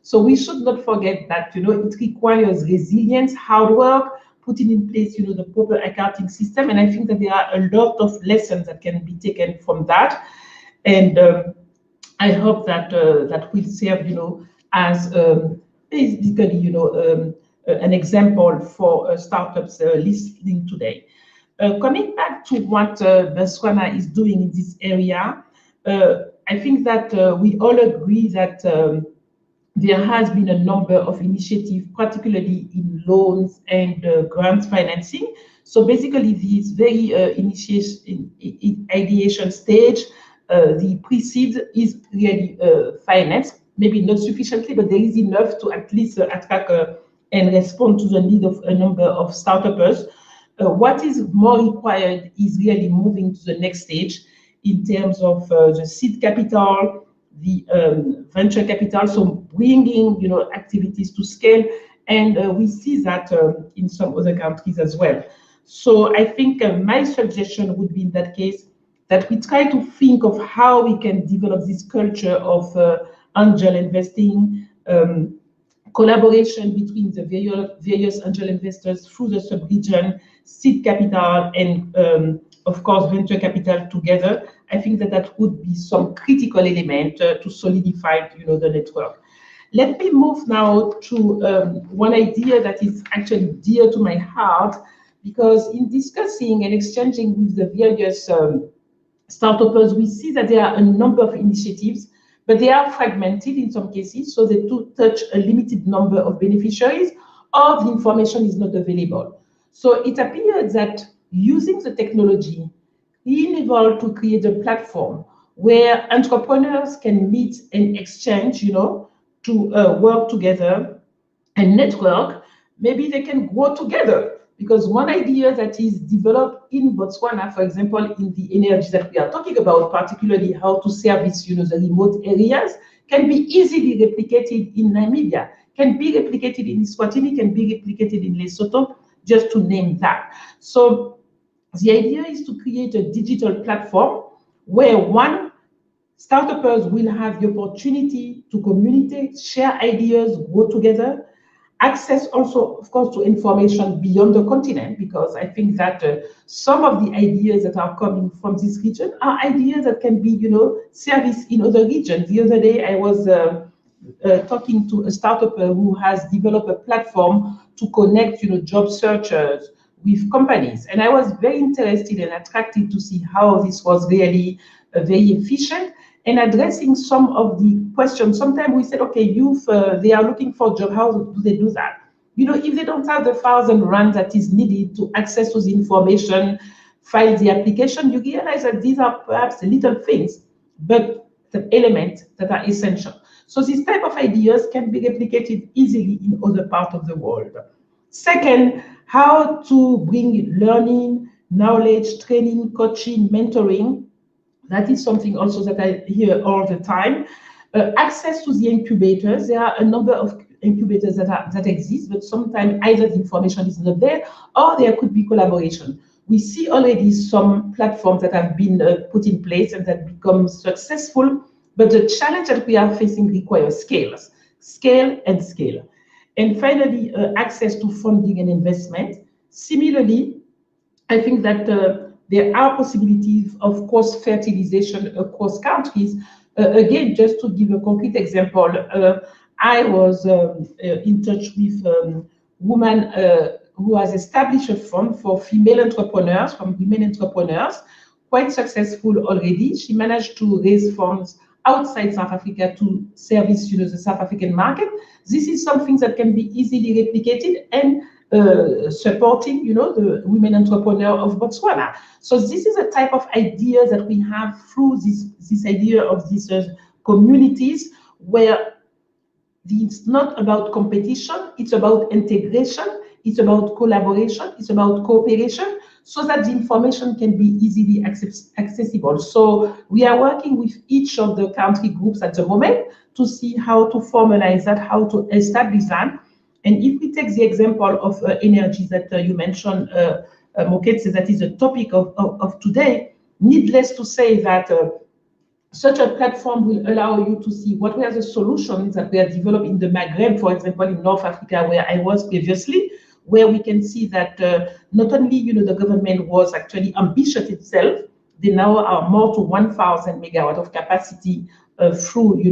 So we should not forget that, it requires resilience, hard work, putting in place, the proper accounting system. And I think that there are a lot of lessons that can be taken from that. And I hope that that will serve, as basically, an example for startups listening today. Coming back to what Botswana is doing in this area, I think that we all agree that there has been a number of initiatives, particularly in loans and grant financing. So basically, this very ideation stage, the pre-seed is really financed, maybe not sufficiently, but there is enough to at least attract and respond to the need of a number of startups. What is more required is really moving to the next stage in terms of the seed capital, the venture capital, so bringing activities to scale, and we see that in some other countries as well. So I think my suggestion would be in that case that we try to think of how we can develop this culture of angel investing, collaboration between the various angel investors through the sub-region, seed capital, and of course venture capital together. I think that that would be some critical element to solidify the network. Let me move now to one idea that is actually dear to my heart, because in discussing and exchanging with the various startups, we see that there are a number of initiatives, but they are fragmented in some cases, so they do touch a limited number of beneficiaries, or the information is not available. So it appears that using the technology enabled to create a platform where entrepreneurs can meet and exchange, to work together and network. Maybe they can grow together, because one idea that is developed in Botswana, for example, in the energy that we are talking about, particularly how to service, the remote areas, can be easily replicated in Namibia, can be replicated in Eswatini, can be replicated in Lesotho, just to name that. So the idea is to create a digital platform where startups will have the opportunity to communicate, share ideas, grow together, access also, of course, to information beyond the continent, because I think that some of the ideas that are coming from this region are ideas that can be, serviced in other regions. The other day, I was talking to a startup who has developed a platform to connect, job searchers with companies. And I was very interested and attracted to see how this was really very efficient and addressing some of the questions. Sometimes we said, okay, youth, they are looking for a job. How do they do that? If they don't have the 1,000 rand that is needed to access to the information, file the application, you realize that these are perhaps little things, but the elements that are essential. So this type of ideas can be replicated easily in other parts of the world. Second, how to bring learning, knowledge, training, coaching, mentoring. That is something also that I hear all the time. Access to the incubators. There are a number of incubators that exist, but sometimes either the information is not there or there could be collaboration. We see already some platforms that have been put in place and that become successful, but the challenge that we are facing requires scale. And finally, access to funding and investment. Similarly, I think that there are possibilities of cross-fertilization across countries. Again, just to give a concrete example, I was in touch with a woman who has established a fund for female entrepreneurs, from women entrepreneurs, quite successful already. She managed to raise funds outside South Africa to service, the South African market. This is something that can be easily replicated and supporting, the women entrepreneur of Botswana. So this is a type of idea that we have through this idea of these communities, where it's not about competition, it's about integration, it's about collaboration, it's about cooperation, so that the information can be easily accessible. So we are working with each of the country groups at the moment to see how to formalize that, how to establish that. And if we take the example of energy that you mentioned, Moketse, that is a topic of today, needless to say that Such a platform will allow you to see what were the solutions that were developed in the Maghreb, for example, in North Africa, where I was previously, where we can see that not only the government was actually ambitious itself, they now are more to 1,000 megawatt of capacity through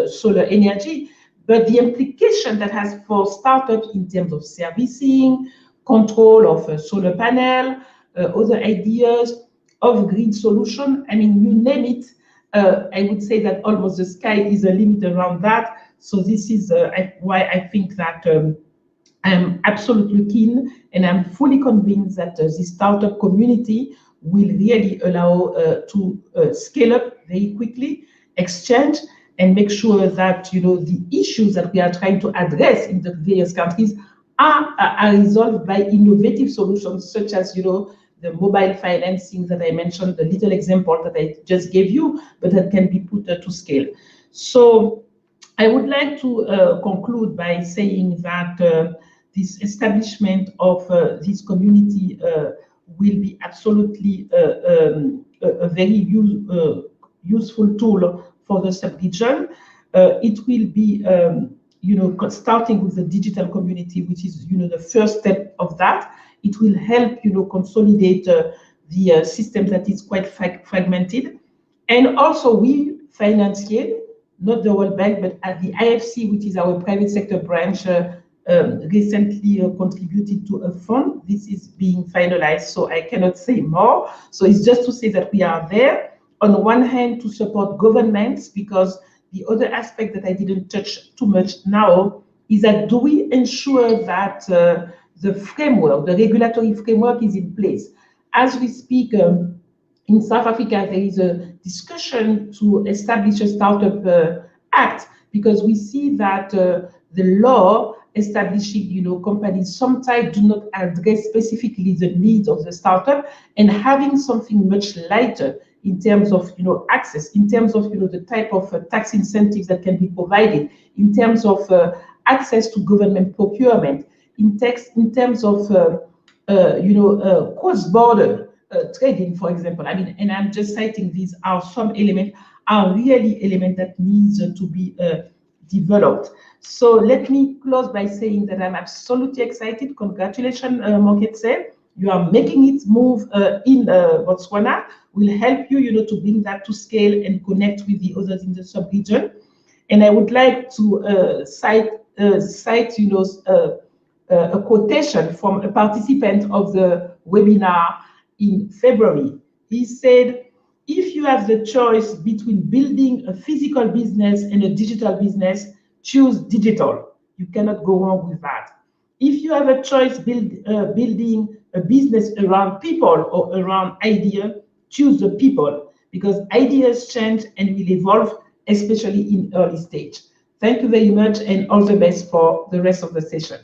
solar energy, but the implication that has for startups in terms of servicing, control of a solar panel, other ideas of grid solution, I mean, you name it, I would say that almost the sky is a limit around that. So this is why I think that I'm absolutely keen, and I'm fully convinced that the startup community will really allow to scale up very quickly, exchange, and make sure that the issues that we are trying to address in the various countries are resolved by innovative solutions, such as the mobile financing that I mentioned, the little example that I just gave you, but that can be put to scale. So I would like to conclude by saying that this establishment of this community will be absolutely a very useful tool for the sub-region. It will be, starting with the digital community, which is, the first step of that. It will help, consolidate the system that is quite fragmented. And also we financiers, not the World Bank, but at the IFC, which is our private sector branch, recently contributed to a fund. This is being finalized, so I cannot say more. So it's just to say that we are there, on one hand, to support governments, because the other aspect that I didn't touch too much now is that do we ensure that the framework, the regulatory framework is in place? As we speak, in South Africa, there is a discussion to establish a startup act, because we see that the law establishing companies sometimes do not address specifically the needs of the startup, and having something much lighter in terms of access, in terms of the type of tax incentives that can be provided, in terms of access to government procurement, in terms of cross-border trading, for example. I mean, and I'm just citing these are some elements, are really elements that needs to be developed. So let me close by saying that I'm absolutely excited. Congratulations, Moketse. You are making it move in Botswana. Will help you, to bring that to scale and connect with the others in the sub-region. And I would like to cite a quotation from a participant of the webinar in February. He said, if you have the choice between building a physical business and a digital business, choose digital. You cannot go wrong with that. If you have a choice building a business around people or around idea, choose the people, because ideas change and will evolve, especially in early stage. Thank you very much, and all the best for the rest of the session.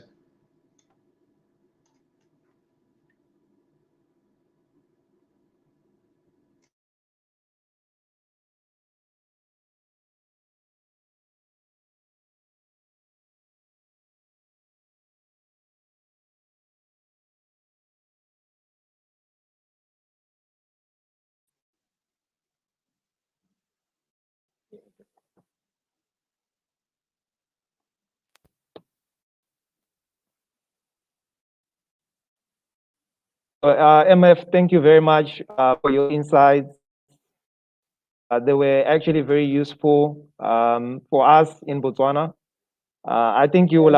MF, thank you very much for your insights. They were actually very useful for us in Botswana. I think you will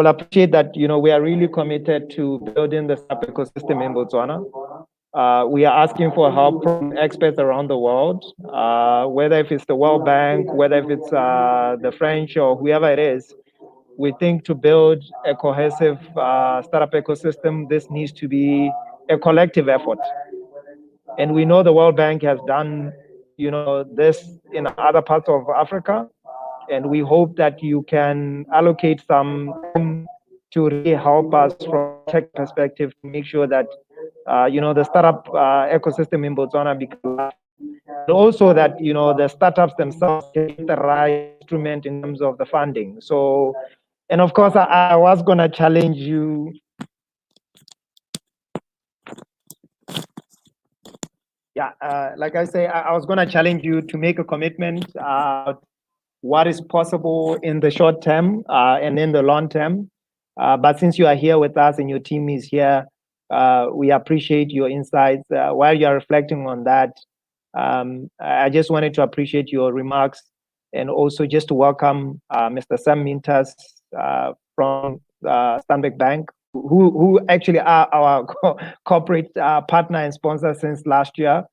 appreciate that we are really committed to building the startup ecosystem in Botswana. We are asking for help from experts around the world, whether if it's the World Bank, whether if it's the French or whoever it is. We think to build a cohesive startup ecosystem, this needs to be a collective effort. And we know the World Bank has done, this in other parts of Africa. And we hope that you can allocate some time to really help us from a tech perspective to make sure that, the startup ecosystem in Botswana becomes, and also that, the startups themselves get the right instrument in terms of the funding. So, and of course, I was going to challenge you Yeah, like I say, I was going to challenge you to make a commitment what is possible in the short term and in the long term. But since you are here with us and your team is here, we appreciate your insights. While you are reflecting on that, I just wanted to appreciate your remarks and also just to welcome Mr. Sam Mintas from Stanbic Bank, who actually are our corporate partner and sponsor since last year.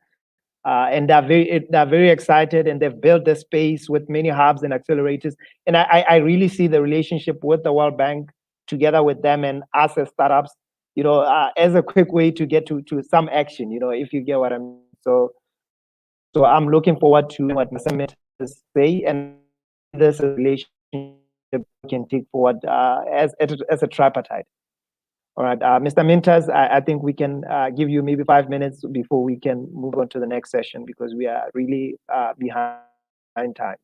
And they're very excited, and they've built this space with many hubs and accelerators. And I really see the relationship with the World Bank together with them and us as startups, as a quick way to get to some action, if you get what I mean. So I'm looking forward to what Mr. say, and this relationship we can take forward as a tripartite. All right, Mr. Mintas, I think we can give you maybe 5 minutes before we can move on to the next session because we are really behind time.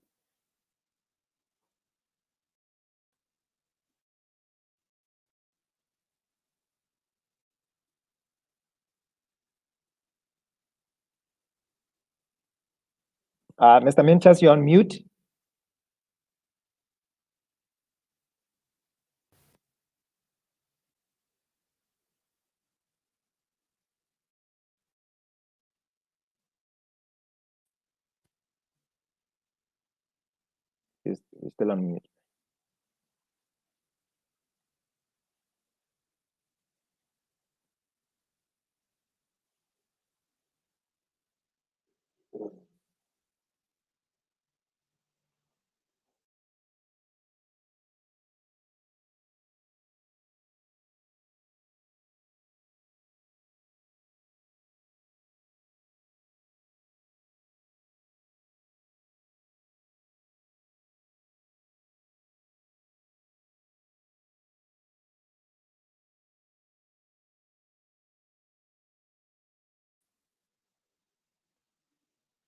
Mr. Mintas, you're on mute. He's still on mute.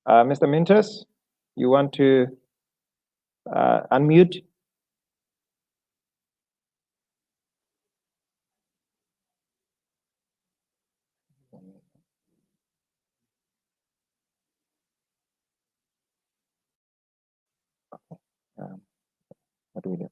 Mr. Mintas, you want to unmute? What do we do?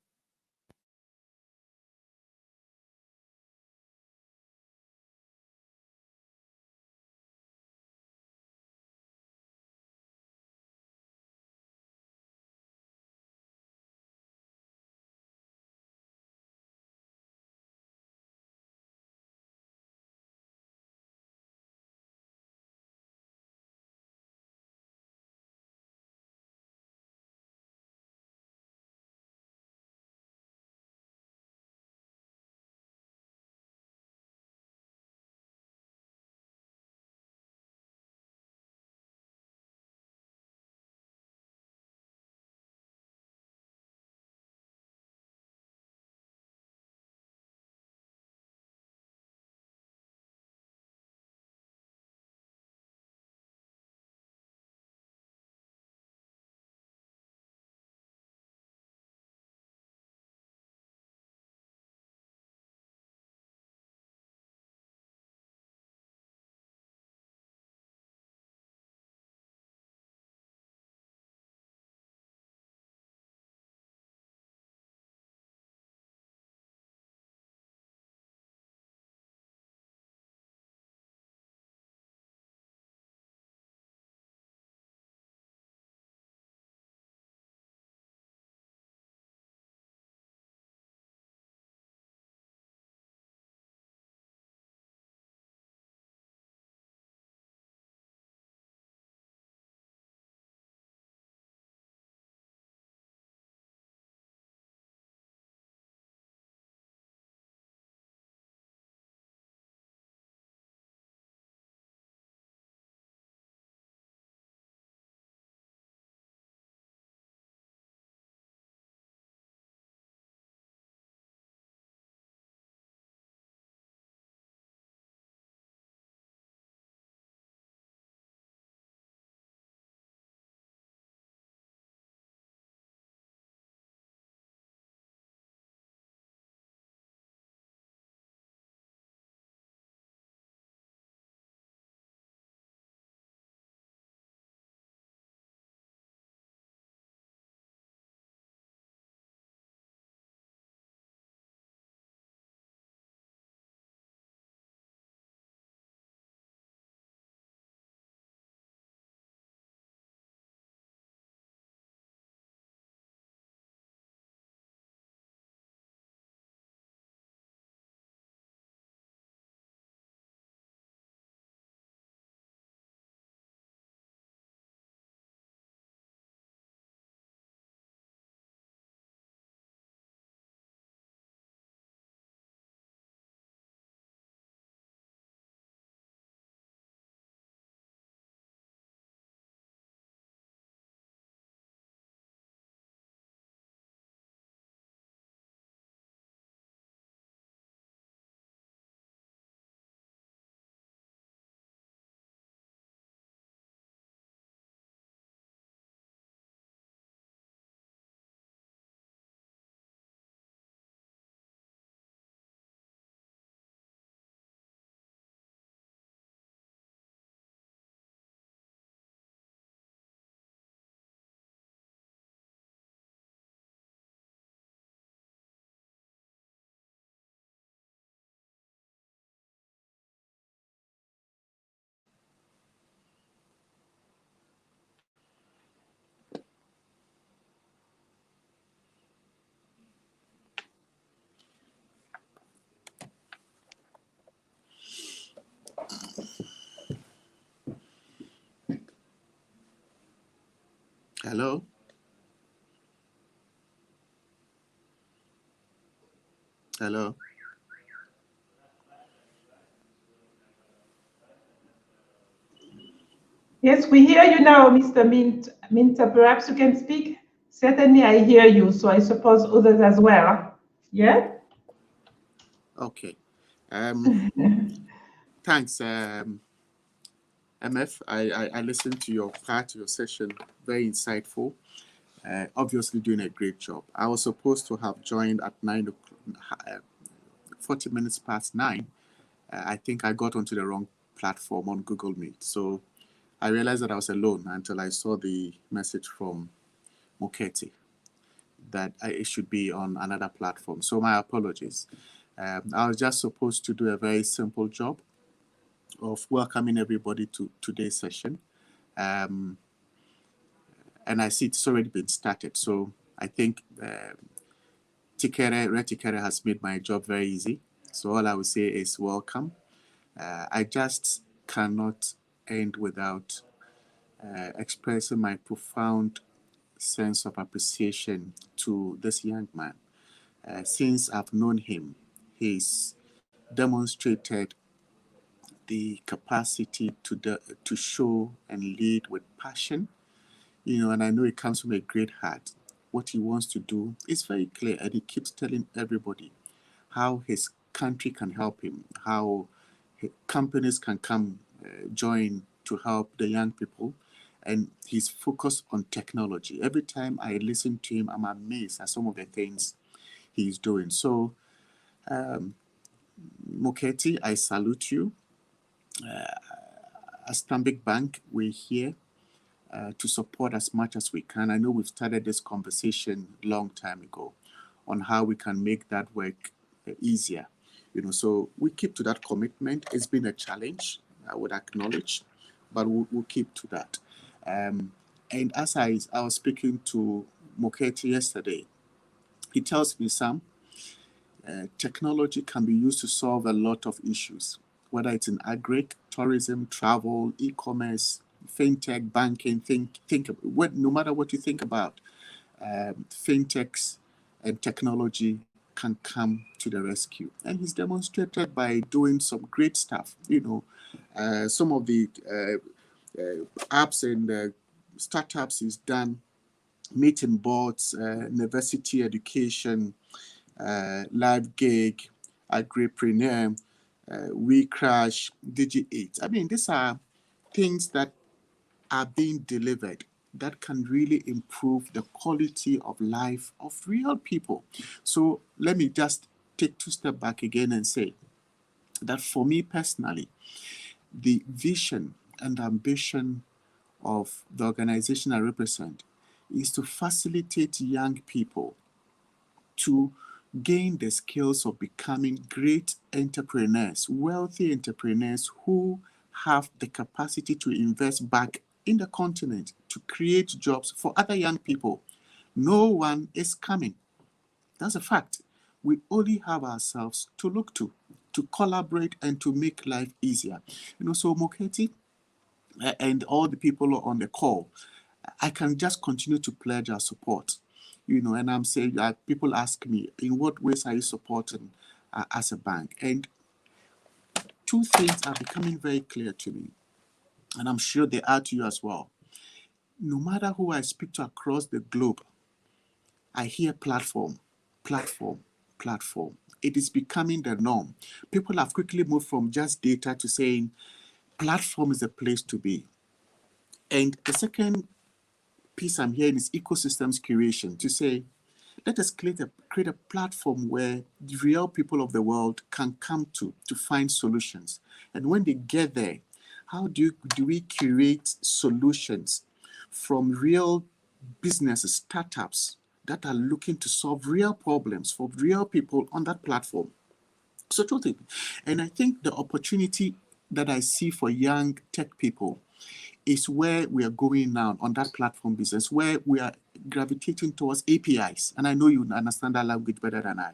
Hello? Hello? Yes, we hear you now, Mr. Minta. Perhaps you can speak. Certainly, I hear you, so I suppose others as well. Yeah? Okay. Thanks, MF. I listened to your part, your session, very insightful. Obviously doing a great job. I was supposed to have joined at 9 o'clock, 40 minutes past 9. I think I got onto the wrong platform on Google Meet. So I realized that I was alone until I saw the message from Moketi that it should be on another platform. So my apologies. I was just supposed to do a very simple job of welcoming everybody to today's session. And I see it's already been started. So I think Retikere has made my job very easy. So all I would say is welcome. I just cannot end without expressing my profound sense of appreciation to this young man. Since I've known him, he's demonstrated the capacity to show and lead with passion, and I know it comes from a great heart. What he wants to do is very clear, and he keeps telling everybody how his country can help him, how companies can come join to help the young people, and he's focused on technology. Every time I listen to him, I'm amazed at some of the things he's doing. So, Moketi, I salute you. As Stanbic Bank, we're here to support as much as we can. I know we've started this conversation long time ago on how we can make that work easier. So we keep to that commitment. It's been a challenge, I would acknowledge, but we'll keep to that. And as I was speaking to Moketi yesterday, he tells me, Sam, technology can be used to solve a lot of issues, whether it's in agri, tourism, travel, e-commerce, fintech, banking. No matter what you think about, fintechs and technology can come to the rescue. And he's demonstrated by doing some great stuff. Some of the apps and startups he's done, meeting boards, university education, live gig, agripreneur, WeCrash, Digi8. I mean, these are things that are being delivered that can really improve the quality of life of real people. So let me just take 2 steps back again and say that for me personally, the vision and ambition of the organization I represent is to facilitate young people to gain the skills of becoming great entrepreneurs, wealthy entrepreneurs who have the capacity to invest back in the continent to create jobs for other young people. No one is coming. That's a fact. We only have ourselves to look to collaborate and to make life easier. So Moketi and all the people on the call, I can just continue to pledge our support. And I'm saying that people ask me, in what ways are you supporting as a bank? And 2 things are becoming very clear to me, and I'm sure they are to you as well. No matter who I speak to across the globe, I hear platform, platform, platform. It is becoming the norm. People have quickly moved from just data to saying platform is a place to be. And the second piece I'm hearing is ecosystems curation, to say, let us create a platform where the real people of the world can come to find solutions. And when they get there, how do we curate solutions from real businesses, startups that are looking to solve real problems for real people on that platform? So two things. And I think the opportunity that I see for young tech people is where we are going now on that platform business, where we are gravitating towards APIs. And I know you understand that language better than I.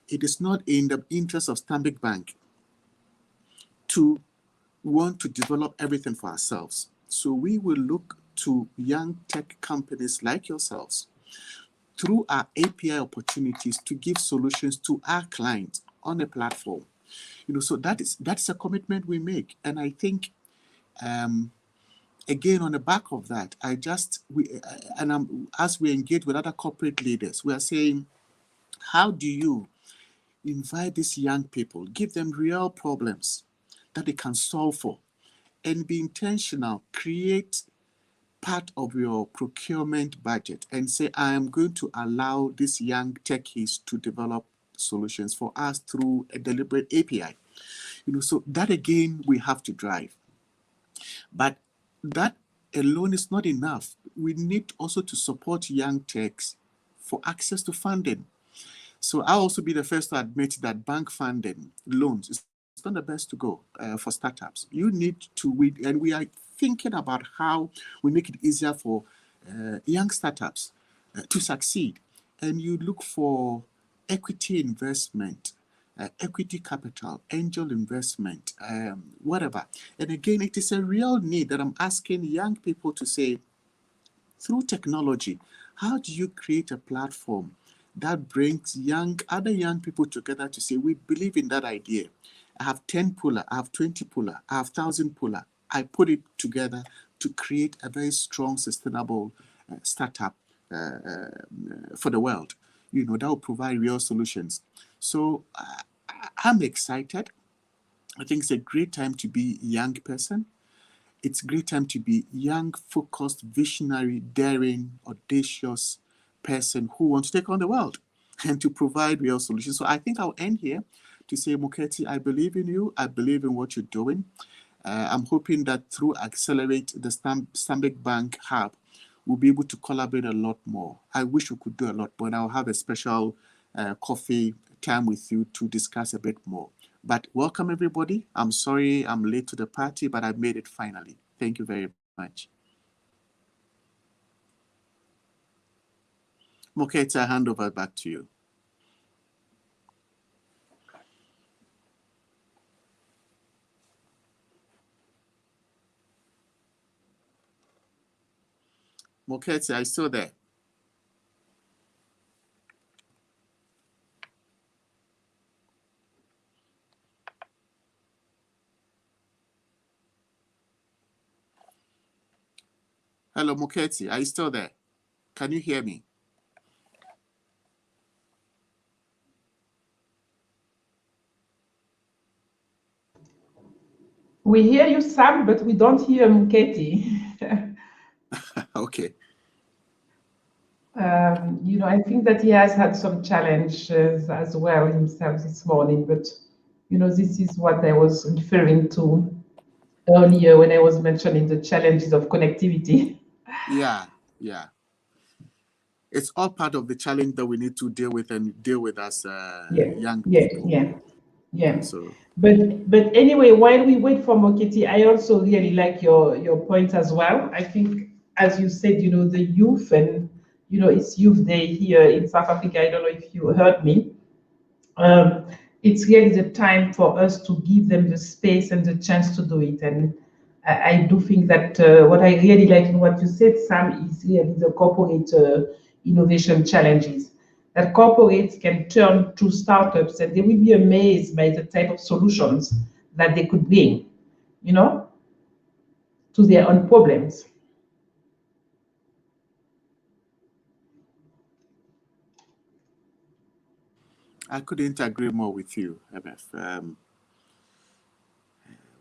It is not in the interest of Stanbic Bank to want to develop everything for ourselves. So we will look to young tech companies like yourselves through our API opportunities to give solutions to our clients on a platform. So that's a commitment we make. And I think, again, on the back of that, as we engage with other corporate leaders, we are saying, how do you invite these young people, give them real problems that they can solve for, and be intentional, create part of your procurement budget and say, I am going to allow these young techies to develop solutions for us through a deliberate API. So that again, we have to drive. But that alone is not enough. We need also to support young techs for access to funding. So I'll also be the first to admit that bank funding, loans, is not the best to go for startups. You need to, and we are thinking about how we make it easier for young startups to succeed. And you look for equity investment, equity capital, angel investment, whatever. And again, it is a real need that I'm asking young people to say, through technology, how do you create a platform that brings other young people together to say, we believe in that idea. I have 10 puller, I have 20 puller, I have 1,000 puller. I put it together to create a very strong, sustainable startup for the world, that will provide real solutions. So I'm excited. I think it's a great time to be a young person. It's a great time to be young, focused, visionary, daring, audacious person who wants to take on the world and to provide real solutions. So I think I'll end here to say, Moketi, I believe in you. I believe in what you're doing. I'm hoping that through Accelerate, the Stanbic Bank Hub, we'll be able to collaborate a lot more. I wish we could do a lot more, and I'll have a special coffee time with you to discuss a bit more. But welcome, everybody. I'm sorry I'm late to the party, but I made it finally. Thank you very much. Moketi, I hand over back to you. Moketi, are you still there? Hello, Moketi, are you still there? Can you hear me? We hear you, Sam, but we don't hear Moketi. Okay. I think that he has had some challenges as well himself this morning, but this is what I was referring to earlier when I was mentioning the challenges of connectivity. Yeah. It's all part of the challenge that we need to deal with as young people. Yeah. So, but anyway, while we wait for Moketi, I also really like your point as well. I think, as you said, the youth, and it's Youth Day here in South Africa. I don't know if you heard me. It's really the time for us to give them the space and the chance to do it. And I do think that what I really like in what you said, Sam, is really the corporate innovation challenges. That corporates can turn to startups and they will be amazed by the type of solutions that they could bring, to their own problems. I couldn't agree more with you, MF.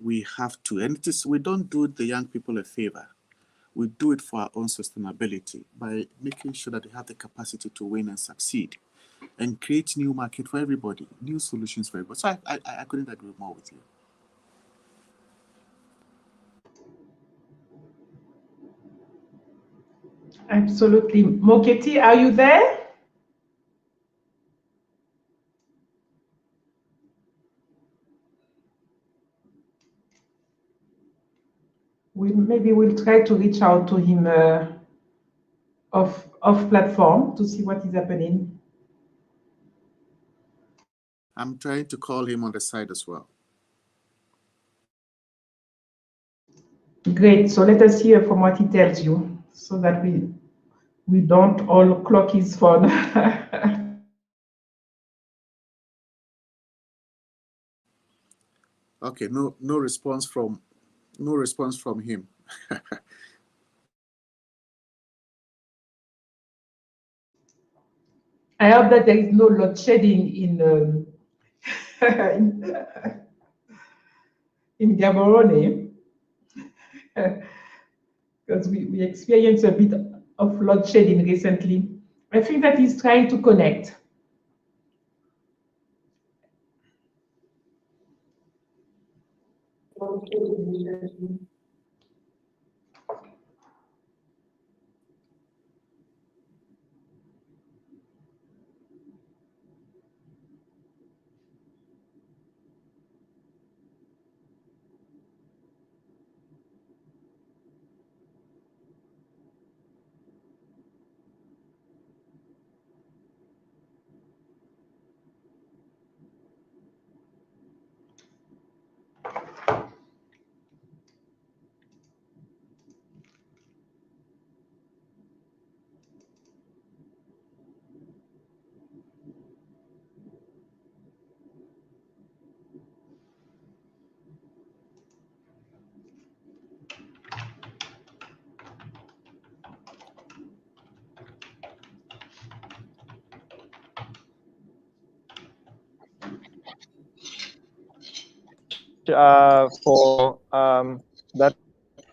We have to, and we don't do the young people a favor. We do it for our own sustainability by making sure that they have the capacity to win and succeed and create new market for everybody, new solutions for everybody. So I couldn't agree more with you. Absolutely. Moketi, are you there? Maybe we'll try to reach out to him off platform to see what is happening. I'm trying to call him on the side as well. Great. So let us hear from what he tells you, so that we don't all clock his phone. Okay, no response from him. I hope that there is no load shedding in in Gaborone, because we experienced a bit of load shedding recently. I think that he's trying to connect. For that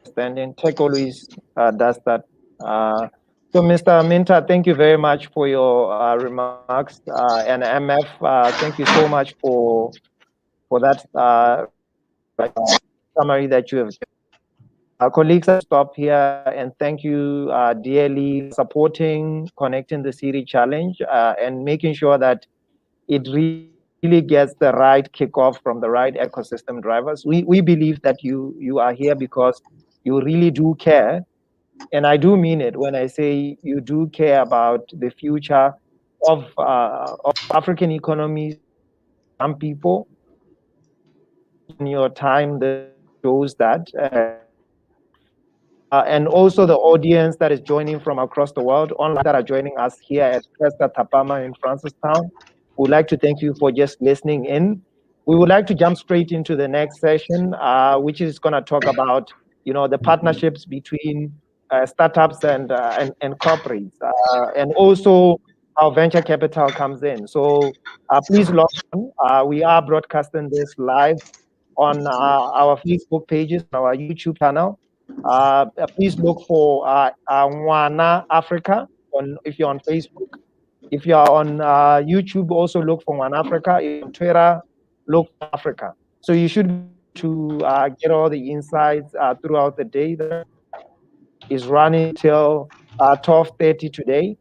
understanding. Tech always does that. So, Mr. Minta, thank you very much for your remarks. And MF, thank you so much for that summary that you have. Our colleagues, I stop here and thank you dearly for supporting Connecting the City Challenge and making sure that it really gets the right kickoff from the right ecosystem drivers. We believe that you are here because you really do care, and I do mean it when I say you do care about the future of African economies, some people. In your time, this shows that. And also the audience that is joining from across the world, online that are joining us here at Cresta Tapama in Francistown. We'd like to thank you for just listening in. We would like to jump straight into the next session, which is going to talk about, the partnerships between startups and corporates, and also how venture capital comes in. So please log on. We are broadcasting this live on our Facebook pages, our YouTube channel. Please look for Wana Africa if you're on Facebook. If you are on YouTube, also look for One Africa. If you're on Twitter, look for Africa. So you should to get all the insights throughout the day. There is running till 12:30 today.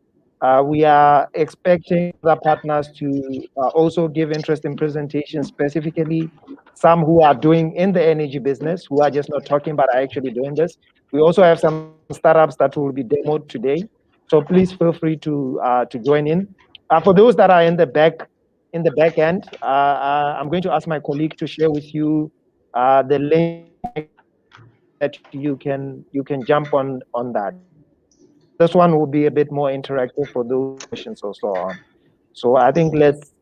We are expecting other partners to also give interesting presentations, specifically some who are doing in the energy business, who are just not talking but are actually doing this. We also have some startups that will be demoed today. So please feel free to join in. For those that are in the back end, I'm going to ask my colleague to share with you the link that you can jump on that. This one will be a bit more interactive for those questions or so on. So I think let's